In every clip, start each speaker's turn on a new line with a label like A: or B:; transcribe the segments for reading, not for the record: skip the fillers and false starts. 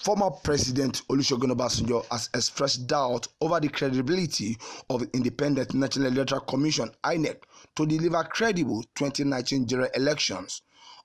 A: Former President Olusegun Obasanjo has expressed doubt over the credibility of the Independent National Electoral Commission (INEC) to deliver credible 2019 general elections.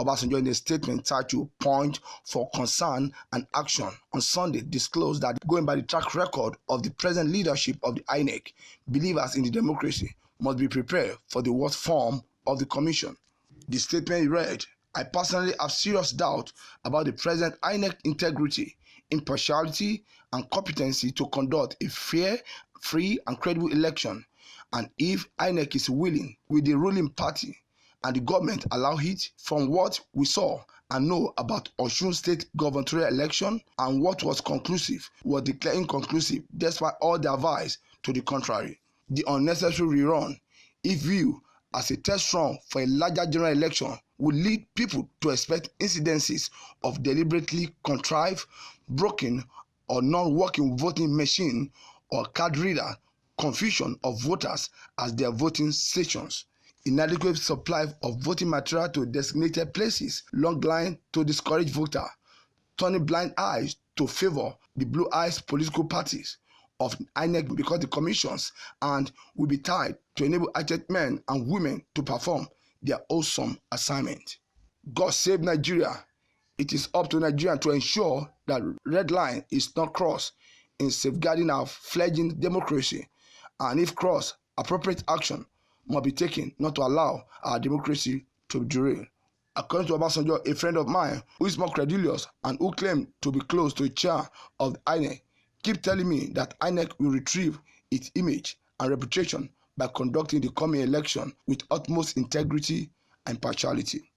A: Obasanjo, in a statement titled "Point for Concern and Action" on Sunday, disclosed that, going by the track record of the present leadership of the INEC, believers in the democracy must be prepared for the worst form of the commission. The statement read, "I personally have serious doubt about the present INEC integrity, impartiality, and competency to conduct a fair, free, and credible election. And if INEC is willing, with the ruling party and the government allow it, from what we saw and know about Osun State gubernatorial election and what was conclusive was declared inconclusive despite all the advice to the contrary. The unnecessary rerun, if viewed as a test run for a larger general election, would lead people to expect incidences of deliberately contrived, broken, or non-working voting machine or card reader, confusion of voters as their voting stations, inadequate supply of voting material to designated places, long line to discourage voters, turning blind eyes to favor the blue-eyes political parties of INEC because the commissions and will be tied to enable aged men and women to perform their awesome assignment. God save Nigeria. It is up to Nigeria to ensure that red line is not crossed in safeguarding our fledgling democracy, and if crossed, appropriate action must be taken not to allow our democracy to derail." According to Obasanjo, a friend of mine who is more credulous and who claimed to be close to the chair of the INEC keep telling me that INEC will retrieve its image and reputation by conducting the coming election with utmost integrity and impartiality.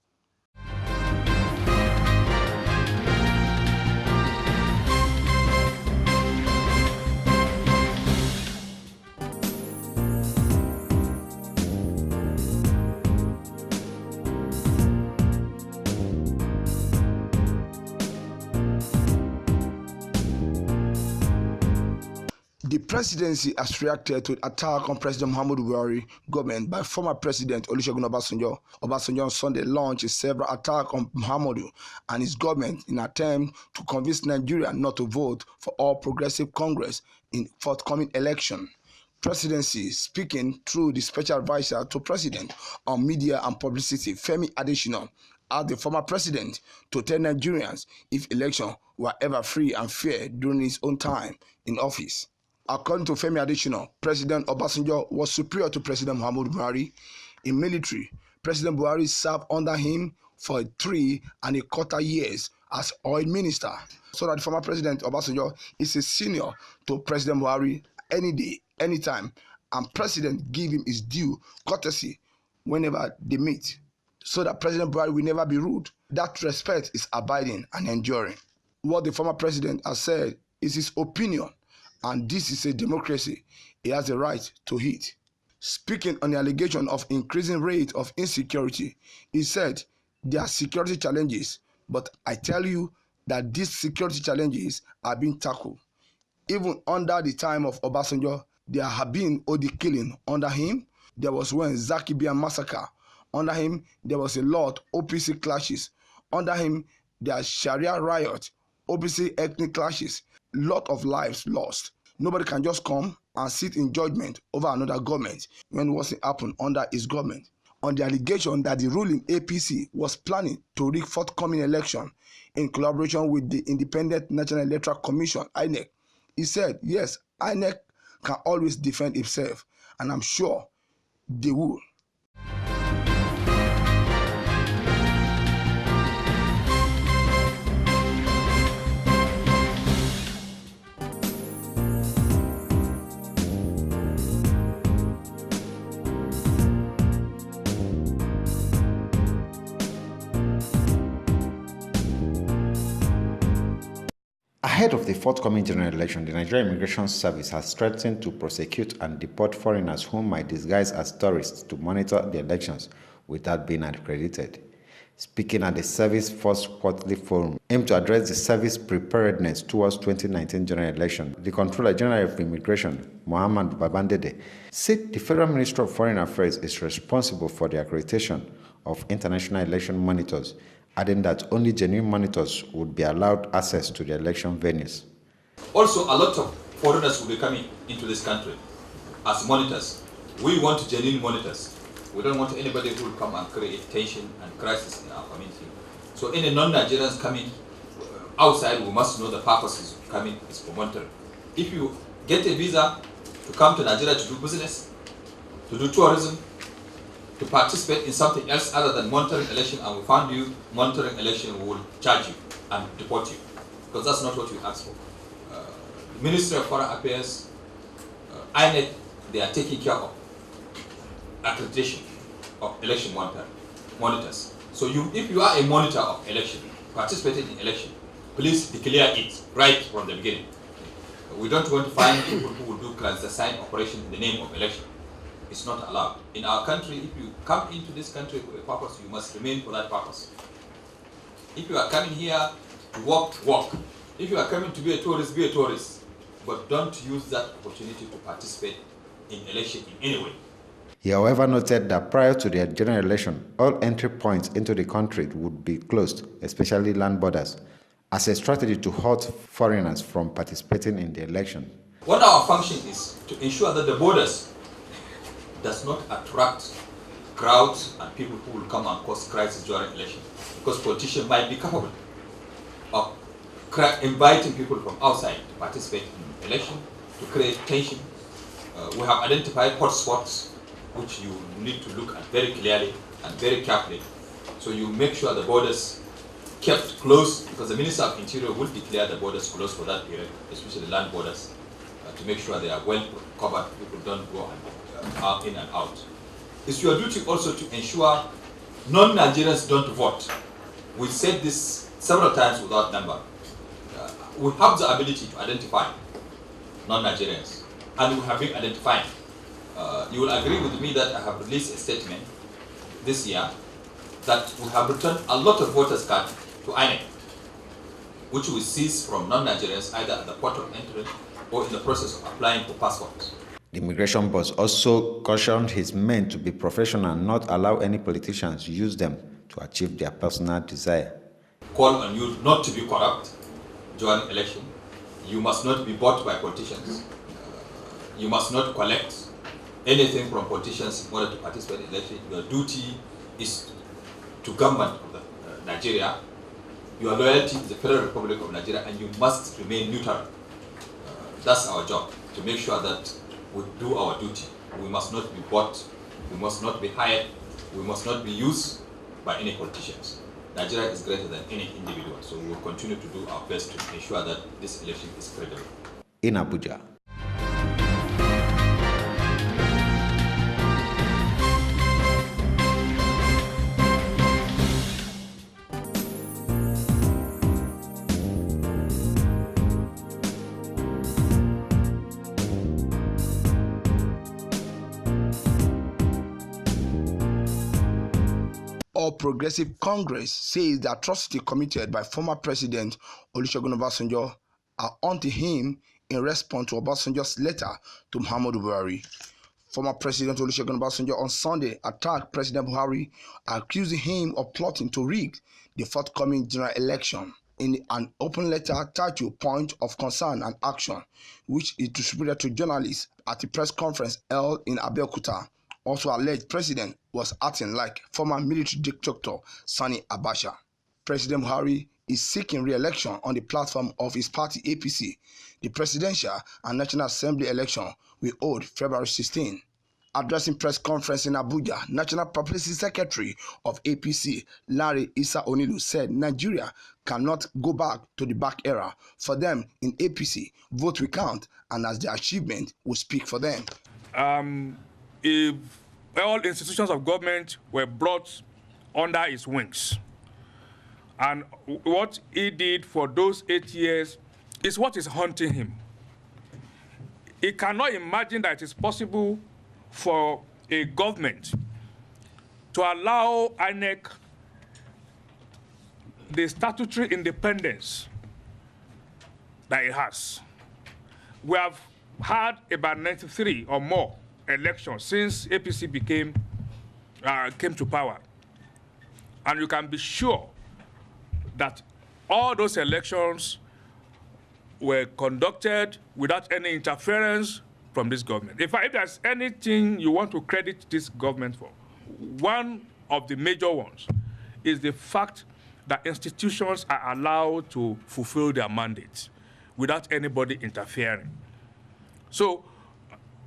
A: The presidency has reacted to the attack on President Muhammadu Buhari government by former President Olusegun Obasanjo. Obasanjo on Sunday launched several attacks on Muhammadu and his government in an attempt to convince Nigeria not to vote for All Progressive Congress in forthcoming election. Presidency, speaking through the special advisor to President on Media and Publicity, Femi Adesina, asked the former president to tell Nigerians if elections were ever free and fair during his own time in office. According to Femi Adesina, President Obasanjo was superior to President Muhammadu Buhari. In military, President Buhari served under him for 3¼ years as oil minister, so that the former President Obasanjo is a senior to President Buhari any day, anytime, and President give him his due courtesy whenever they meet, so that President Buhari will never be rude. That respect is abiding and enduring. What the former president has said is his opinion, and this is a democracy. He has a right to it. Speaking on the allegation of increasing rate of insecurity, he said, "There are security challenges, but I tell you that these security challenges are being tackled. Even under the time of Obasanjo, there have been OD killing. Under him, there was when Zaki Biam massacre. Under him, there was a lot OPC clashes. Under him, there are Sharia riot, OPC ethnic clashes. Lot of lives lost. Nobody can just come and sit in judgment over another government when what's happened under his government." On the allegation that the ruling APC was planning to rig forthcoming election in collaboration with the Independent National Electoral Commission (INEC), he said, "Yes, INEC can always defend itself, and I'm sure they will."
B: Ahead of the forthcoming general election, the Nigerian Immigration Service has threatened to prosecute and deport foreigners who might disguise as tourists to monitor the elections without being accredited. Speaking at the service first quarterly forum aimed to address the service preparedness towards 2019 general election, the Controller General of Immigration, Mohammed Babandede, said the Federal Ministry of Foreign Affairs is responsible for the accreditation of international election monitors adding that only genuine monitors would be allowed access to the election venues.
C: Also, a lot of foreigners will be coming into this country as monitors. We want genuine monitors. We don't want anybody who will come and create tension and crisis in our community. So any non-Nigerians coming outside, we must know the purpose of coming is for monitoring. If you get a visa to come to Nigeria to do business, to do tourism, to participate in something else other than monitoring election, and we found you monitoring election, we will charge you and deport you, because that's not what we asked for. The Ministry of Foreign Affairs, INEC, they are taking care of accreditation of election monitors. So if you are a monitor of election, participating in election, please declare it right from the beginning. We don't want to find people who will do clandestine operation in the name of election. It's not allowed. In our country, if you come into this country for a purpose, you must remain for that purpose. If you are coming here to work, work. If you are coming to be a tourist, be a tourist. But don't use that opportunity to participate in election in any way.
B: He, however, noted that prior to the general election, all entry points into the country would be closed, especially land borders, as a strategy to halt foreigners from participating in the election.
C: What our function is to ensure that the borders does not attract crowds and people who will come and cause crisis during election, because politicians might be capable of inviting people from outside to participate in election, to create tension. We have identified hotspots which you need to look at very clearly and very carefully. So you make sure the borders kept closed, because the Minister of Interior will declare the borders closed for that period, especially land borders, to make sure they are well covered, people don't go in and out. It's your duty also to ensure non-Nigerians don't vote. We said this several times without number. We have the ability to identify non-Nigerians, and we have been identifying. You will agree with me that I have released a statement this year that we have returned a lot of voters' cards to INEC, which we seize from non-Nigerians either at the port of entry or in the process of applying for passports.
B: The immigration boss also cautioned his men to be professional and not allow any politicians use them to achieve their personal desire.
C: Call on you not to be corrupt during election. You must not be bought by politicians. You must not collect anything from politicians in order to participate in election. Your duty is to government of Nigeria. Your loyalty is the Federal Republic of Nigeria, and you must remain neutral. That's our job, to make sure that we do our duty. We must not be bought, we must not be hired, we must not be used by any politicians. Nigeria is greater than any individual, so we will continue to do our best to ensure that this election is credible.
B: In Abuja.
A: All Progressive Congress says the atrocity committed by former President Olusegun Obasanjo are onto him in response to Obasanjo's letter to Muhammadu Buhari. Former President Olusegun Obasanjo on Sunday attacked President Buhari, accusing him of plotting to rig the forthcoming general election. In an open letter titled Point of Concern and Action, which is distributed to journalists at a press conference held in Abeokuta, also alleged president was acting like former military dictator Sani Abacha. President Buhari is seeking re-election on the platform of his party APC. The presidential and National Assembly election will hold February 16. Addressing press conference in Abuja, National Publicity Secretary of APC, Larry Issa Onilu, said Nigeria cannot go back to the back era. For them in APC, vote will count, and as their achievement will speak for them.
D: If all institutions of government were brought under his wings, and what he did for those 8 years is what is haunting him. He cannot imagine that it is possible for a government to allow INEC the statutory independence that it has. We have had about 93 or more elections since APC came to power. And you can be sure that all those elections were conducted without any interference from this government. In fact, if there's anything you want to credit this government for, one of the major ones is the fact that institutions are allowed to fulfill their mandates without anybody interfering. So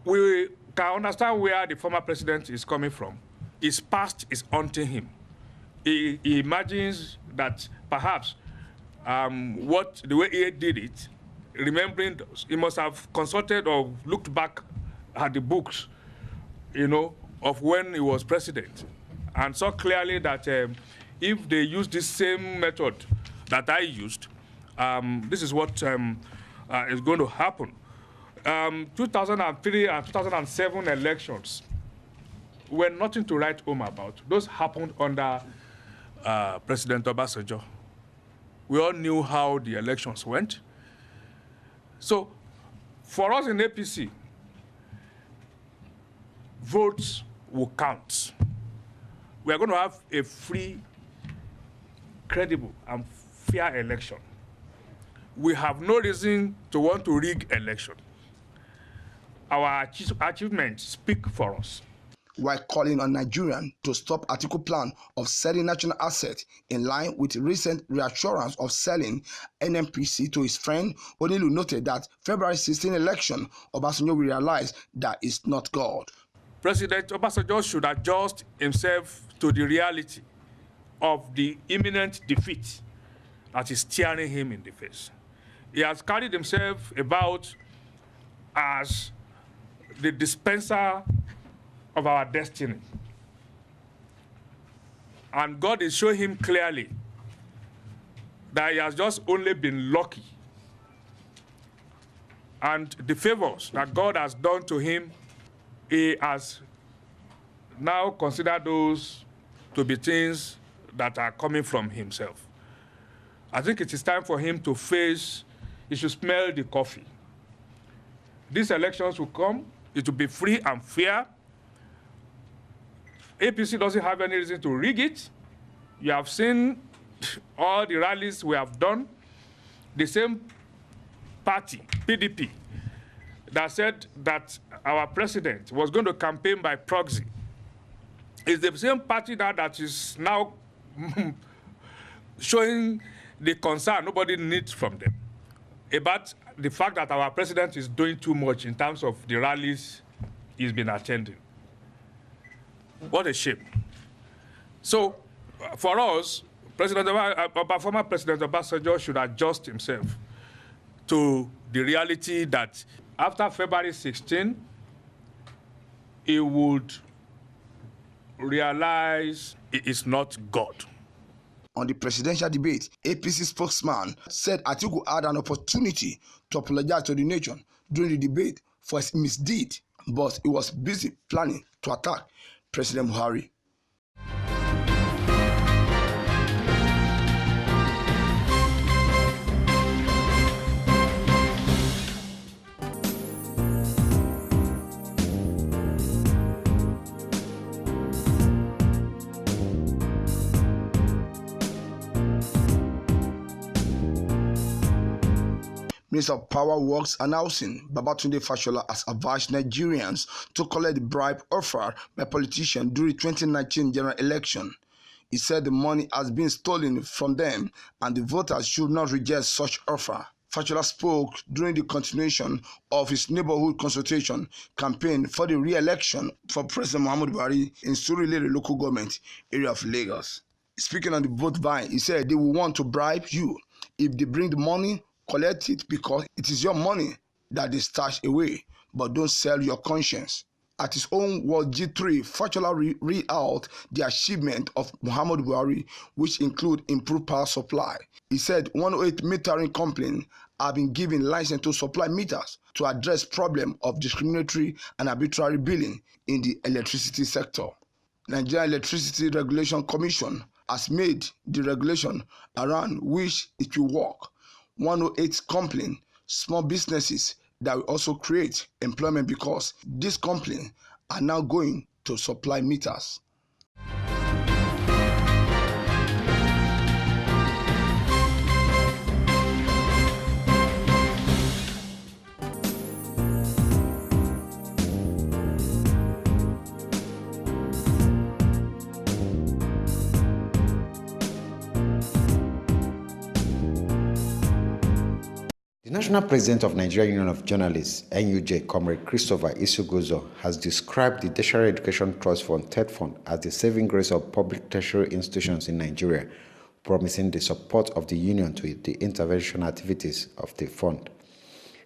D: we can understand where the former president is coming from. His past is haunting him. He imagines that perhaps the way he did it, remembering, he must have consulted or looked back at the books, of when he was president, and saw clearly that if they use this same method that I used, this is what is going to happen. 2003 and 2007 elections were nothing to write home about. Those happened under President Obasanjo. We all knew how the elections went. So for us in APC, votes will count. We are going to have a free, credible, and fair election. We have no reason to want to rig election. Our achievements speak for us.
A: While calling on Nigerians to stop Atiku plan of selling national assets in line with recent reassurance of selling NNPC to his friend, Onilu noted that February 16 election, Obasanjo will realize that it's not God.
D: President Obasanjo should adjust himself to the reality of the imminent defeat that is staring him in the face. He has carried himself about as the dispenser of our destiny. And God is showing him clearly that he has just only been lucky. And the favors that God has done to him, he has now considered those to be things that are coming from himself. I think it is time for him to face, he should smell the coffee. These elections will come, it will be free and fair. APC doesn't have any reason to rig it. You have seen all the rallies we have done. The same party, PDP, that said that our president was going to campaign by proxy is the same party that is now showing the concern nobody needs from them about the fact that our president is doing too much in terms of the rallies he's been attending. What a shame. So, for us, former President Obasanjo should adjust himself to the reality that after February 16, he would realize he is not God.
A: On the presidential debate, APC spokesman said Atiku had an opportunity to apologize to the nation during the debate for his misdeed, but he was busy planning to attack President Buhari. Minister of Power, Works and Housing, Babatunde Fashola, has advised Nigerians to collect the bribe offered by politicians during 2019 general election. He said the money has been stolen from them and the voters should not reject such offer. Fashola spoke during the continuation of his neighborhood consultation campaign for the re-election for President Muhammadu Buhari in Surulere local government area of Lagos. Speaking on the vote buying, he said they will want to bribe you. If they bring the money, collect it because it is your money that they stash away, but don't sell your conscience. At his own World G3, Fashola read out the achievement of Muhammadu Buhari, which include improved power supply. He said 108 metering companies have been given license to supply meters to address problem of discriminatory and arbitrary billing in the electricity sector. Nigerian Electricity Regulation Commission has made the regulation around which it will work. 108 companies, small businesses that will also create employment because these companies are now going to supply meters.
B: The National President of Nigeria Union of Journalists, NUJ, Comrade Christopher Isugozo, has described the Tertiary Education Trust Fund, TED Fund, as the saving grace of public tertiary institutions in Nigeria, promising the support of the Union to the intervention activities of the fund.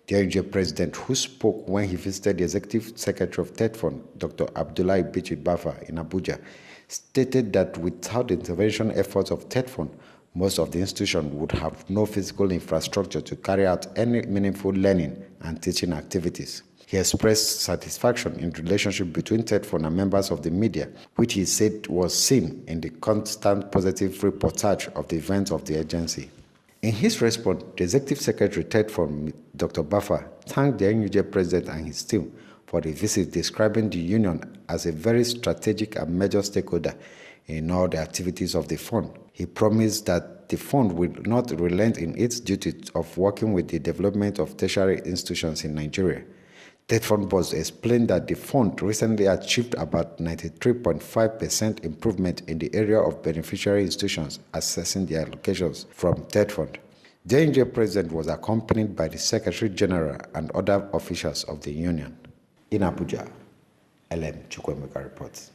B: The NUJ President, who spoke when he visited the Executive Secretary of TED Fund, Dr. Abdullahi Bichi Bafa, in Abuja, stated that without the intervention efforts of TED Fund, most of the institution would have no physical infrastructure to carry out any meaningful learning and teaching activities. He expressed satisfaction in the relationship between TED Fund and members of the media, which he said was seen in the constant positive reportage of the events of the agency. In his response, the Executive Secretary TED Fund, Dr. Bafa, thanked the NUJ President and his team for the visit, describing the Union as a very strategic and major stakeholder in all the activities of the fund. He promised that the fund will not relent in its duty of working with the development of tertiary institutions in Nigeria. TED Fund boss explained that the fund recently achieved about 93.5% improvement in the area of beneficiary institutions accessing their allocations from TED Fund. The NJ President was accompanied by the Secretary General and other officials of the Union. In Abuja, LM Chukwemeka reports.